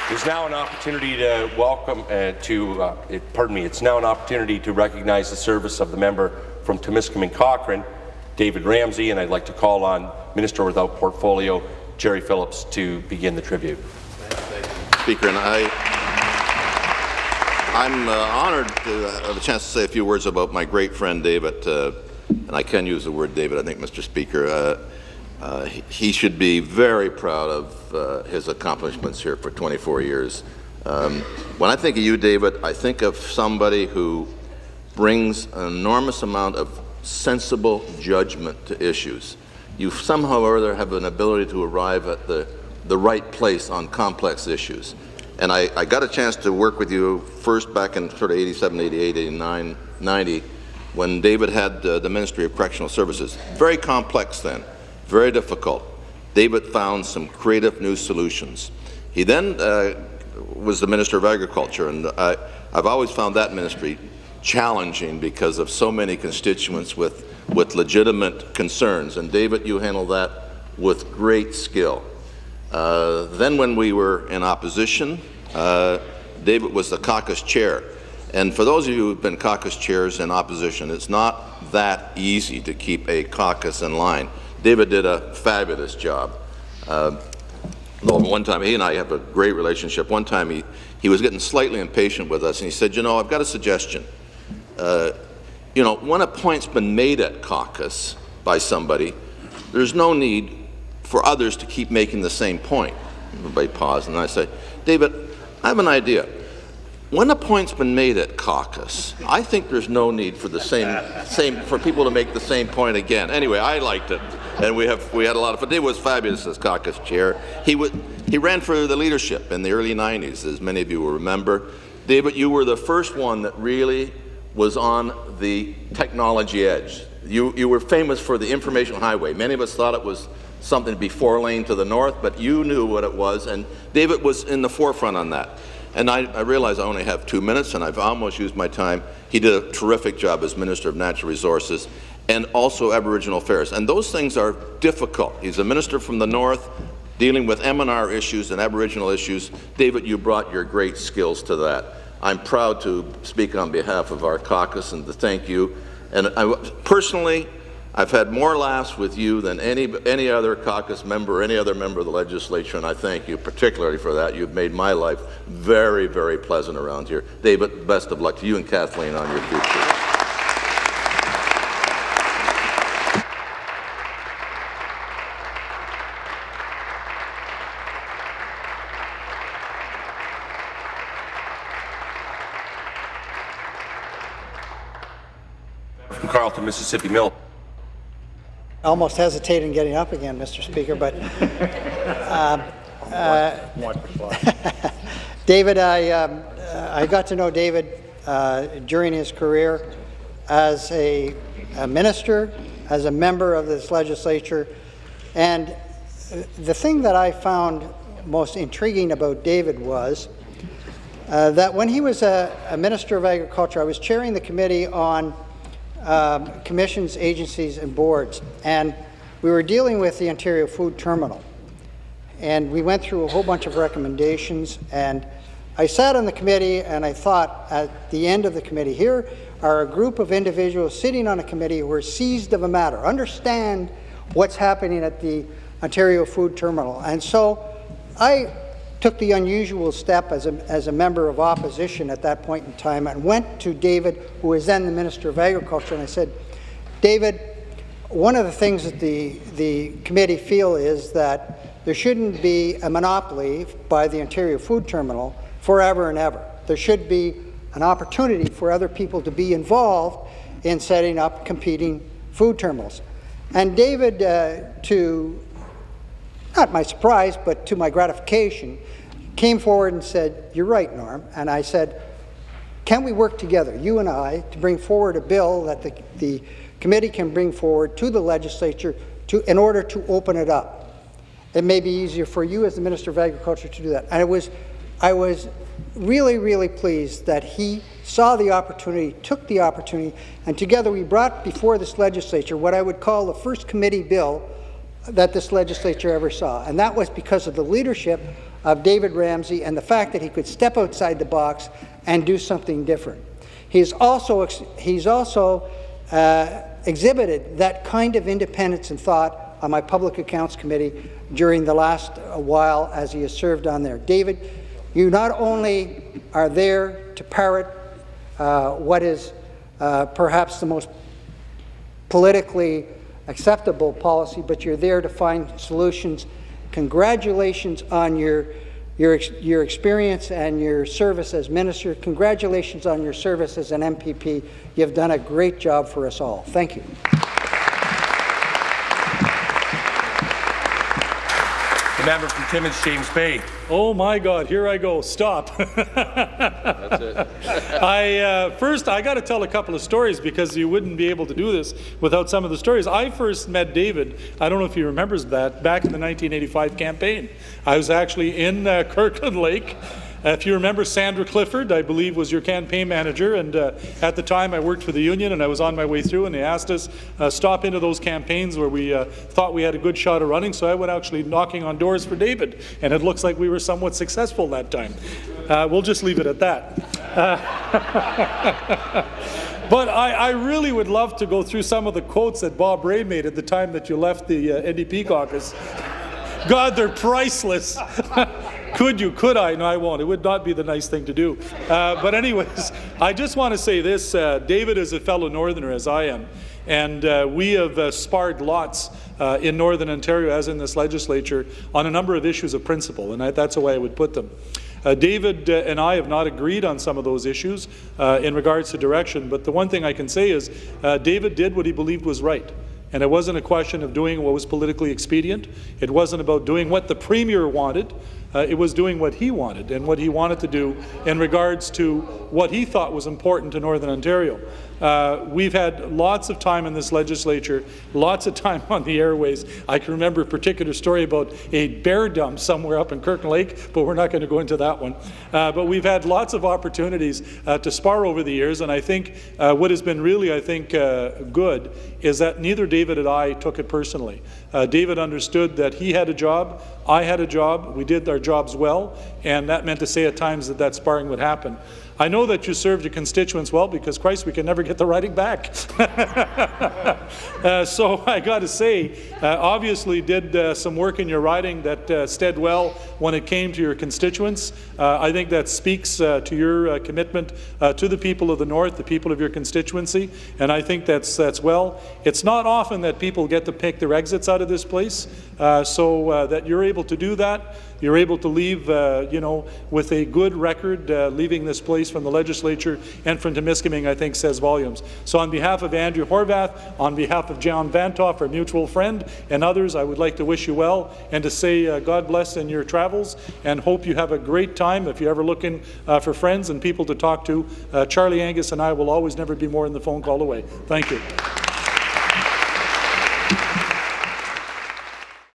It's now an opportunity to welcome it's now an opportunity to recognize the service of the member from Temiskaming-Cochrane, David Ramsay, and I'd like to call on Minister without Portfolio, Jerry Phillips, to begin the tribute. Speaker, and I'm honoured to have a chance to say a few words about my great friend David, and I can use the word David, I think, Mr. Speaker. He should be very proud of his accomplishments here for 24 years. When I think of you, David, I think of somebody who brings an enormous amount of sensible judgment to issues. You somehow or other have an ability to arrive at the right place on complex issues. And I got a chance to work with you first back in sort of 87, 88, 89, 90, when David had the Ministry of Correctional Services. Very complex then. Very difficult. David found some creative new solutions. He then was the Minister of Agriculture, and I've always found that ministry challenging because of so many constituents with legitimate concerns. And David, you handled that with great skill. Then when we were in opposition, David was the caucus chair. And for those of you who've been caucus chairs in opposition, it's not that easy to keep a caucus in line. David did a fabulous job. One time, he and I have a great relationship. One time he was getting slightly impatient with us, and he said, you know, I've got a suggestion. You know, when a point's been made at caucus by somebody, there's no need for others to keep making the same point. Everybody paused, and I said, David, I have an idea. When a point's been made at caucus, I think there's no need for the same for people to make the same point again. Anyway, I liked it, and we had a lot of fun. David was fabulous as caucus chair. He ran for the leadership in the early 90s, as many of you will remember. David, you were the first one that really was on the technology edge. You were famous for the information highway. Many of us thought it was something to be 4-lane to the north, but you knew what it was, and David was in the forefront on that. And I realize I only have 2 minutes, and I've almost used my time. He did a terrific job as Minister of Natural Resources and also Aboriginal Affairs. And those things are difficult. He's a minister from the north, dealing with M&R issues and Aboriginal issues. David, you brought your great skills to that. I'm proud to speak on behalf of our caucus and to thank you. And personally, I've had more laughs with you than any other caucus member or any other member of the legislature, and I thank you particularly for that. You've made my life very, very pleasant around here. David, best of luck to you and Kathleen on your future. From Carleton, Mississippi Mill. I almost hesitate in getting up again, Mr. Speaker, but David, I got to know David during his career as a minister, as a member of this legislature, and the thing that I found most intriguing about David was that when he was a Minister of Agriculture, I was chairing the committee on commissions, agencies, and boards, and we were dealing with the Ontario Food Terminal, and we went through a whole bunch of recommendations, and I sat on the committee and I thought at the end of the committee, here are a group of individuals sitting on a committee who are seized of a matter, understand what's happening at the Ontario Food Terminal. And so I took the unusual step as a member of opposition at that point in time and went to David, who was then the Minister of Agriculture, and I said, David, one of the things that the committee feel is that there shouldn't be a monopoly by the Ontario Food Terminal forever and ever. There should be an opportunity for other people to be involved in setting up competing food terminals. And David, to not my surprise, but to my gratification, came forward and said, you're right, Norm. And I said, can we work together, you and I, to bring forward a bill that the committee can bring forward to the legislature in order to open it up? It may be easier for you as the Minister of Agriculture to do that. And I was really, really pleased that he saw the opportunity, took the opportunity, and together we brought before this legislature what I would call the first committee bill that this legislature ever saw, and that was because of the leadership of David Ramsay and the fact that he could step outside the box and do something different. He's also exhibited that kind of independence and thought on my Public Accounts Committee during the last while as he has served on there. David, you not only are there to parrot what is perhaps the most politically acceptable policy, but you're there to find solutions. Congratulations on your experience and your service as minister. Congratulations on your service as an MPP. You've done a great job for us all. Thank you. The member from Timmins, James Bay. Oh my God, here I go. Stop. That's it. First, I got to tell a couple of stories because you wouldn't be able to do this without some of the stories. I first met David, I don't know if he remembers that, back in the 1985 campaign. I was actually in Kirkland Lake. If you remember, Sandra Clifford, I believe, was your campaign manager, and at the time I worked for the union and I was on my way through, and they asked us stop into those campaigns where we thought we had a good shot of running, so I went actually knocking on doors for David, and it looks like we were somewhat successful that time. We'll just leave it at that. But I really would love to go through some of the quotes that Bob Ray made at the time that you left the NDP caucus. God, they're priceless. Could you? Could I? No, I won't. It would not be the nice thing to do. But anyways, I just want to say this. David is a fellow Northerner, as I am. And we have sparred lots in Northern Ontario, as in this legislature, on a number of issues of principle. And that's the way I would put them. David and I have not agreed on some of those issues in regards to direction. But the one thing I can say is David did what he believed was right. And it wasn't a question of doing what was politically expedient. It wasn't about doing what the Premier wanted. It was doing what he wanted and what he wanted to do in regards to what he thought was important to Northern Ontario. We've had lots of time in this legislature, lots of time on the airways. I can remember a particular story about a bear dump somewhere up in Kirkland Lake, but we're not going to go into that one. But we've had lots of opportunities to spar over the years, and I think what has been really, I think, good is that neither David and I took it personally. David understood that he had a job, I had a job, we did our jobs well, and that meant to say at times that sparring would happen. I know that you served your constituents well because, Christ, we can never get the riding back. So I got to say, obviously did some work in your riding that stead well when it came to your constituents. I think that speaks to your commitment to the people of the North, the people of your constituency, and I think that's well. It's not often that people get to pick their exits out of this place, so that you're able to do that. You're able to leave, you know, with a good record, leaving this place from the legislature and from Temiskaming, I think, says volumes. So on behalf of Andrew Horvath, on behalf of John Vantoff, our mutual friend, and others, I would like to wish you well and to say God bless in your travels and hope you have a great time. If you're ever looking for friends and people to talk to, Charlie Angus and I will always never be more than the phone call away. Thank you.